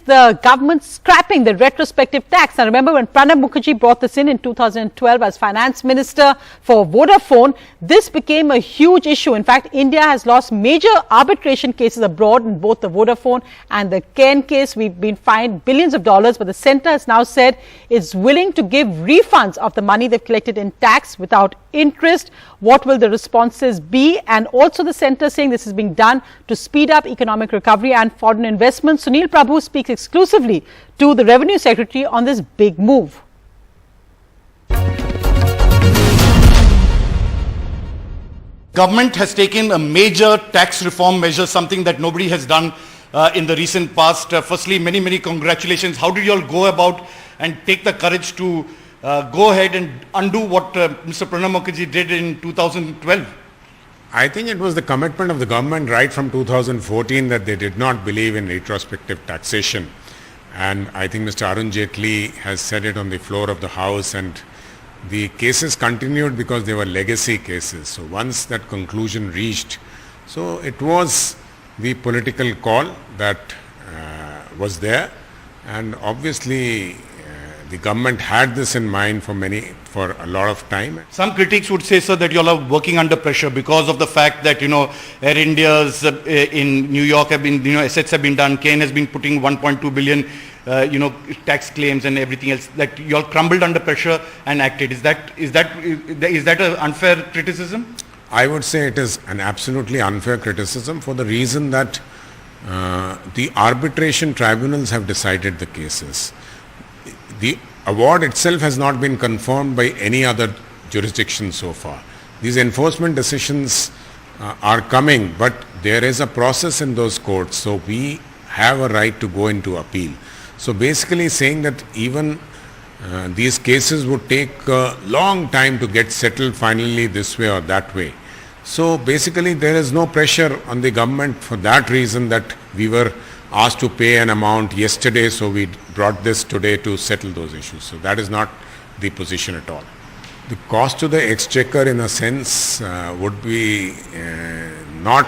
the government scrapping the retrospective tax. Now, remember when Pranab Mukherjee brought this in 2012 as finance minister for Vodafone, this became a huge issue. In fact, India has lost major arbitration cases abroad in both the Vodafone and the Cairn case. We've been fined billions of dollars, but the centre has now said it's willing to give refunds of the money they've collected in tax without interest. What will the responses be? And also the centre saying this is being done to speed up economic recovery and foreign investment. Sunil Prabhu speaks exclusively to the Revenue Secretary on this big move. Government has taken a major tax reform measure, something that nobody has done in the recent past. Firstly, many congratulations. How did you all go about and take the courage to go ahead and undo what Mr. Pranab Mukherjee did in 2012? I think it was the commitment of the government right from 2014 that they did not believe in retrospective taxation. And I think Mr. Arun Jaitley has said it on the floor of the House, and the cases continued because they were legacy cases. So once that conclusion reached, so it was the political call that was there, and obviously the government had this in mind for a lot of time. Some critics would say, sir, that you all are working under pressure because of the fact that, Air India's in New York have been, assets have been done. Cairn has been putting 1.2 billion, tax claims and everything else. That you all crumbled under pressure and acted. Is that an unfair criticism? I would say it is an absolutely unfair criticism for the reason that the arbitration tribunals have decided the cases. The award itself has not been confirmed by any other jurisdiction so far. These enforcement decisions are coming, but there is a process in those courts, so we have a right to go into appeal. So basically saying that even these cases would take a long time to get settled finally this way or that way. So basically there is no pressure on the government for that reason that we were asked to pay an amount yesterday, so we brought this today to settle those issues. So that is not the position at all. The cost to the exchequer in a sense would be not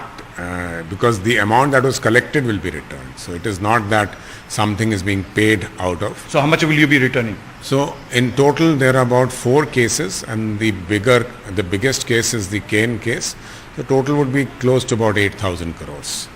because the amount that was collected will be returned. So it is not that something is being paid out of. So how much will you be returning? So in total there are about 4 cases, and the biggest case is the Cairn case. The total would be close to about 8,000 crores.